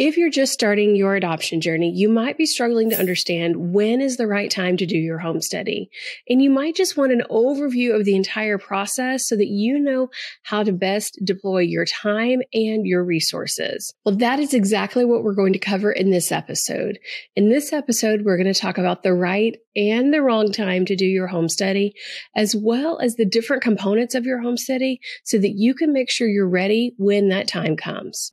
If you're just starting your adoption journey, you might be struggling to understand when is the right time to do your home study. And you might just want an overview of the entire process so that you know how to best deploy your time and your resources. Well, that is exactly what we're going to cover in this episode. In this episode, we're going to talk about the right and the wrong time to do your home study, as well as the different components of your home study so that you can make sure you're ready when that time comes.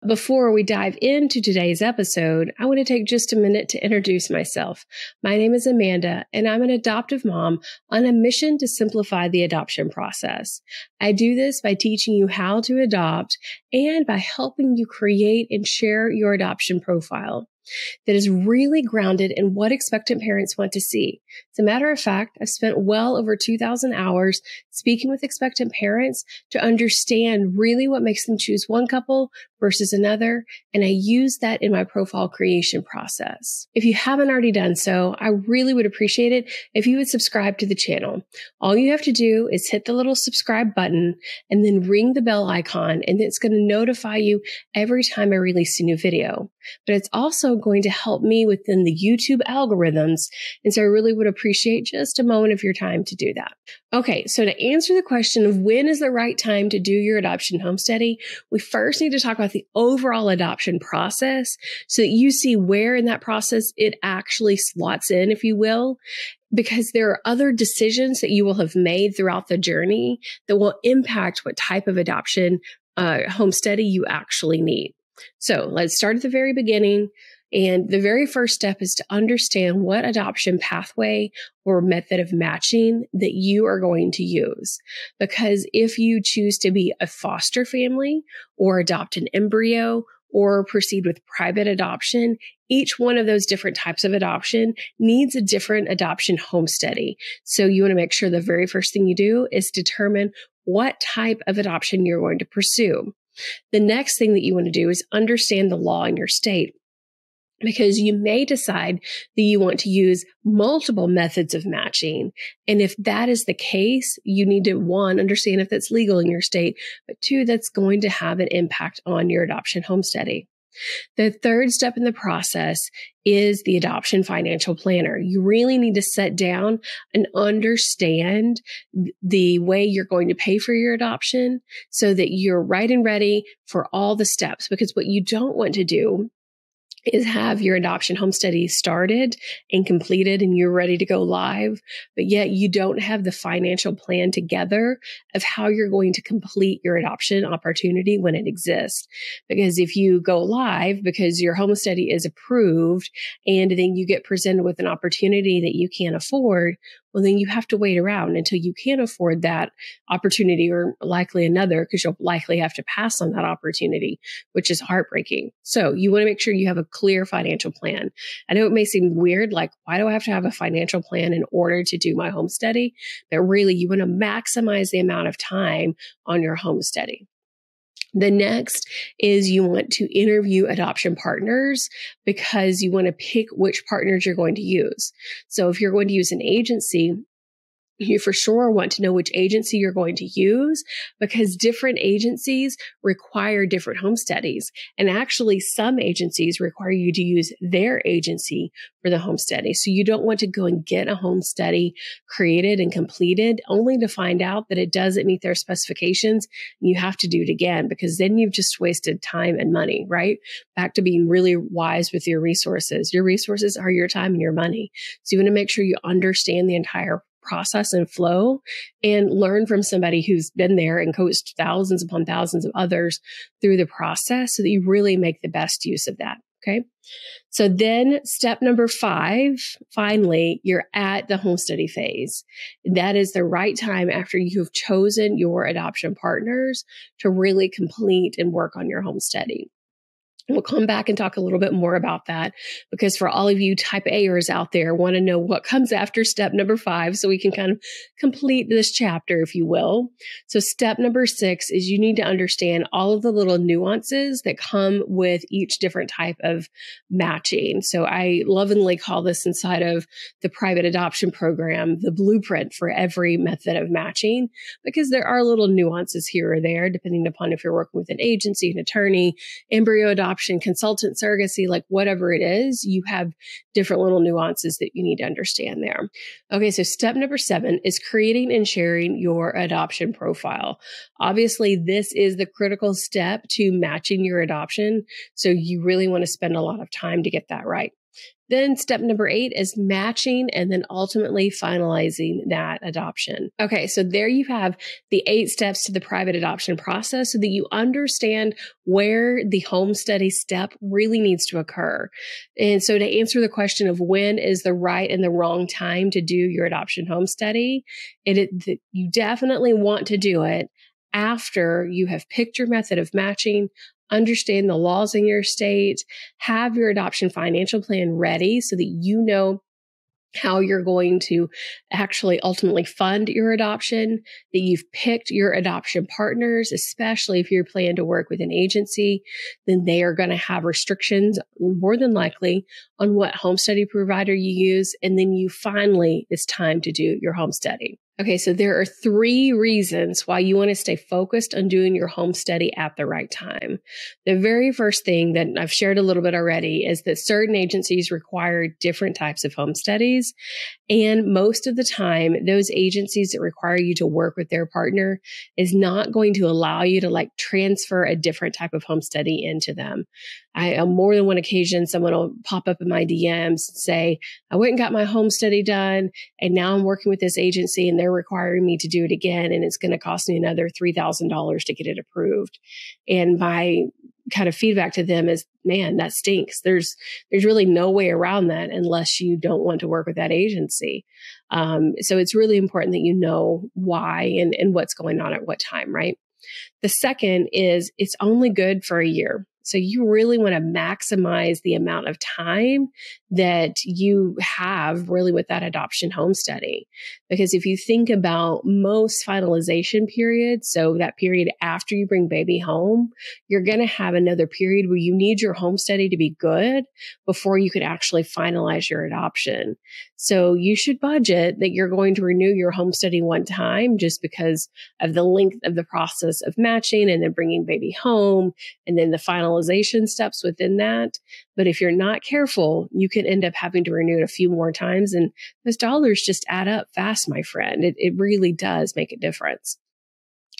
Before we dive into today's episode, I want to take just a minute to introduce myself. My name is Amanda, and I'm an adoptive mom on a mission to simplify the adoption process. I do this by teaching you how to adopt and by helping you create and share your adoption profile that is really grounded in what expectant parents want to see. As a matter of fact, I've spent well over 2,000 hours speaking with expectant parents to understand really what makes them choose one couple versus another, and I use that in my profile creation process. If you haven't already done so, I really would appreciate it if you would subscribe to the channel. All you have to do is hit the little subscribe button and then ring the bell icon, and it's going to notify you every time I release a new video. But it's also going to help me within the YouTube algorithms, and so I really would appreciate just a moment of your time to do that. Okay, so to answer the question of when is the right time to do your adoption home study, we first need to talk about the overall adoption process so that you see where in that process it actually slots in, if you will, because there are other decisions that you will have made throughout the journey that will impact what type of adoption home study you actually need. So let's start at the very beginning. And the very first step is to understand what adoption pathway or method of matching that you are going to use. Because if you choose to be a foster family or adopt an embryo or proceed with private adoption, each one of those different types of adoption needs a different adoption home study. So you want to make sure the very first thing you do is determine what type of adoption you're going to pursue. The next thing that you want to do is understand the law in your state, because you may decide that you want to use multiple methods of matching. And if that is the case, you need to, one, understand if that's legal in your state, but two, that's going to have an impact on your adoption home study. The third step in the process is the adoption financial planner. You really need to sit down and understand the way you're going to pay for your adoption so that you're right and ready for all the steps. Because what you don't want to do is have your adoption home study started and completed and you're ready to go live, but yet you don't have the financial plan together of how you're going to complete your adoption opportunity when it exists. Because if you go live because your home study is approved and then you get presented with an opportunity that you can't afford, well, then you have to wait around until you can afford that opportunity or likely another, because you'll likely have to pass on that opportunity, which is heartbreaking. So you want to make sure you have a clear financial plan. I know it may seem weird, like, why do I have to have a financial plan in order to do my home study? But really, you want to maximize the amount of time on your home study. The next is you want to interview adoption partners because you want to pick which partners you're going to use. So if you're going to use an agency, you for sure want to know which agency you're going to use, because different agencies require different home studies. And actually, some agencies require you to use their agency for the home study. So you don't want to go and get a home study created and completed only to find out that it doesn't meet their specifications. And you have to do it again, because then you've just wasted time and money, right? Back to being really wise with your resources. Your resources are your time and your money. So you want to make sure you understand the entire process and flow and learn from somebody who's been there and coached thousands upon thousands of others through the process so that you really make the best use of that. Okay. So then step number 5, finally, you're at the home study phase. That is the right time after you've chosen your adoption partners to really complete and work on your home study. We'll come back and talk a little bit more about that, because for all of you type A'ers out there, want to know what comes after step number 5, so we can kind of complete this chapter, if you will. So step number 6 is you need to understand all of the little nuances that come with each different type of matching. So I lovingly call this, inside of the private adoption program, the blueprint for every method of matching, because there are little nuances here or there, depending upon if you're working with an agency, an attorney, embryo adoption, consultant surrogacy, like whatever it is, you have different little nuances that you need to understand there. Okay, so step number 7 is creating and sharing your adoption profile. Obviously, this is the critical step to matching your adoption, so you really want to spend a lot of time to get that right. Then step number 8 is matching and then ultimately finalizing that adoption. Okay, so there you have the 8 steps to the private adoption process, so that you understand where the home study step really needs to occur. And so to answer the question of when is the right and the wrong time to do your adoption home study, you definitely want to do it after you have picked your method of matching, understand the laws in your state, have your adoption financial plan ready so that you know how you're going to actually ultimately fund your adoption, that you've picked your adoption partners, especially if you plan to work with an agency, then they are going to have restrictions, more than likely, on what home study provider you use. And then it's time to do your home study. Okay, so there are 3 reasons why you want to stay focused on doing your home study at the right time. The very first thing that I've shared a little bit already is that certain agencies require different types of home studies. And most of the time, those agencies that require you to work with their partner is not going to allow you to transfer a different type of home study into them. On more than one occasion, someone will pop up in my DMs and say, I went and got my home study done, and now I'm working with this agency and they're requiring me to do it again, and it's going to cost me another $3,000 to get it approved. And my kind of feedback to them is, man, that stinks. There's really no way around that unless you don't want to work with that agency. So it's really important that you know why and what's going on at what time, right? The second is it's only good for a year. So you really want to maximize the amount of time that you have really with that adoption home study. Because if you think about most finalization periods, so that period after you bring baby home, you're going to have another period where you need your home study to be good before you can actually finalize your adoption. So you should budget that you're going to renew your home study one time just because of the length of the process of matching and then bringing baby home and then the finalization steps within that. But if you're not careful, you can end up having to renew it a few more times. And those dollars just add up fast, my friend. It really does make a difference.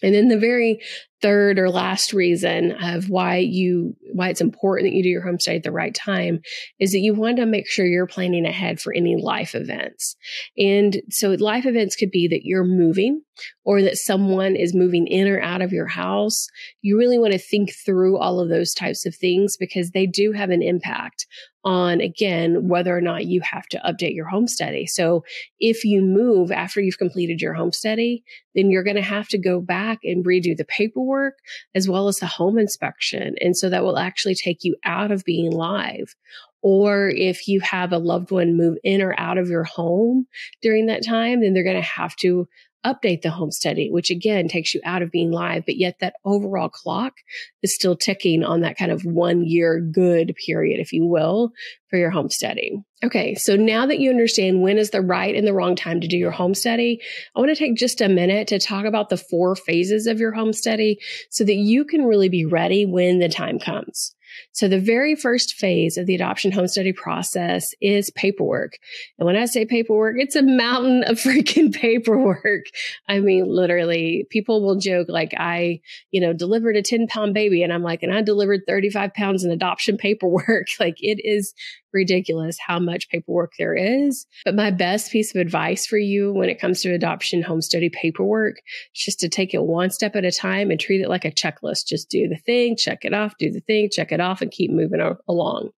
And then the very third or last reason of why it's important that you do your home study at the right time is that you want to make sure you're planning ahead for any life events. And so life events could be that you're moving or that someone is moving in or out of your house. You really want to think through all of those types of things because they do have an impact on, again, whether or not you have to update your home study. So if you move after you've completed your home study, then you're going to have to go back and redo the paperwork as well as the home inspection. And so that will actually take you out of being live. Or if you have a loved one move in or out of your home during that time, then they're going to have to update the home study, which again takes you out of being live, but yet that overall clock is still ticking on that kind of 1 year good period, if you will, for your home study. Okay, so now that you understand when is the right and the wrong time to do your home study, I want to take just a minute to talk about the 4 phases of your home study so that you can really be ready when the time comes. So the very first phase of the adoption home study process is paperwork. And when I say paperwork, it's a mountain of freaking paperwork. I mean, literally, people will joke like I, delivered a 10-pound baby and I'm like, and I delivered 35 pounds in adoption paperwork. Like it is ridiculous how much paperwork there is. But my best piece of advice for you when it comes to adoption home study paperwork is just to take it one step at a time and treat it like a checklist. Just do the thing, check it off, do the thing, check it off, and keep moving along.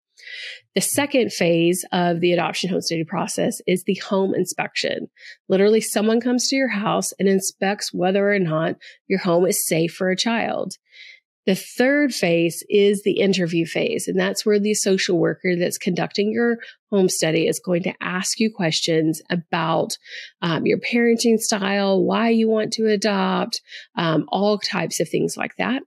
The second phase of the adoption home study process is the home inspection. Literally, someone comes to your house and inspects whether or not your home is safe for a child. The third phase is the interview phase, and that's where the social worker that's conducting your home study is going to ask you questions about your parenting style, why you want to adopt, all types of things like that.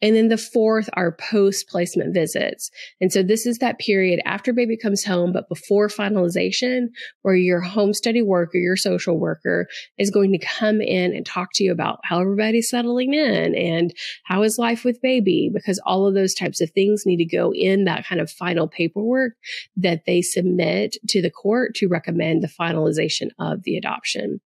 And then the fourth are post-placement visits. And so this is that period after baby comes home, but before finalization, where your home study worker, your social worker is going to come in and talk to you about how everybody's settling in and how is life with baby, because all of those types of things need to go in that kind of final paperwork that they submit to the court to recommend the finalization of the adoption.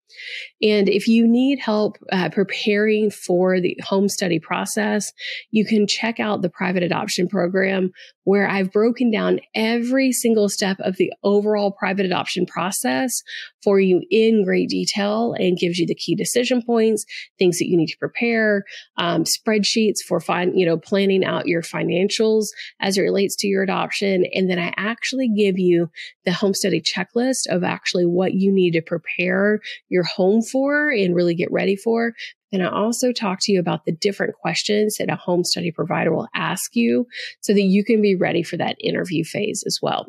And if you need help preparing for the home study process, you can check out the private adoption program, where I've broken down every single step of the overall private adoption process for you in great detail, and gives you the key decision points, things that you need to prepare, spreadsheets for planning out your financials as it relates to your adoption. And then I actually give you the home study checklist of actually what you need to prepare your home for and really get ready for. And I also talk to you about the different questions that a home study provider will ask you so that you can be ready for that interview phase as well.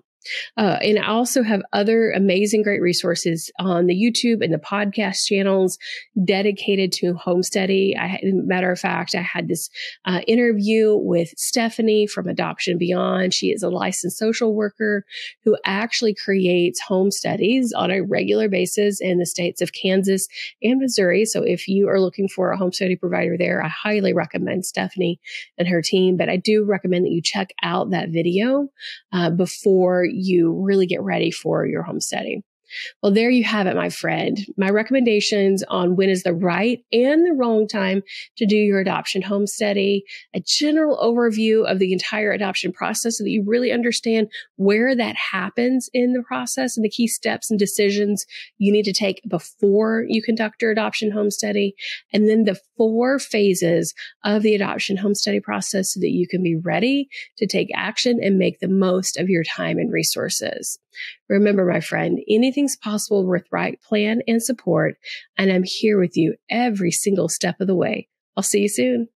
And I also have other amazing, great resources on the YouTube and the podcast channels dedicated to home study. Matter of fact, I had this interview with Stephanie from Adoption Beyond. She is a licensed social worker who actually creates home studies on a regular basis in the states of Kansas and Missouri. So if you are looking for a home study provider there, I highly recommend Stephanie and her team. But I do recommend that you check out that video before you really get ready for your home study. Well, there you have it, my friend. My recommendations on when is the right and the wrong time to do your adoption home study, a general overview of the entire adoption process so that you really understand where that happens in the process and the key steps and decisions you need to take before you conduct your adoption home study, and then the 4 phases of the adoption home study process so that you can be ready to take action and make the most of your time and resources. Remember, my friend, anything's possible with right plan and support, and I'm here with you every single step of the way. I'll see you soon.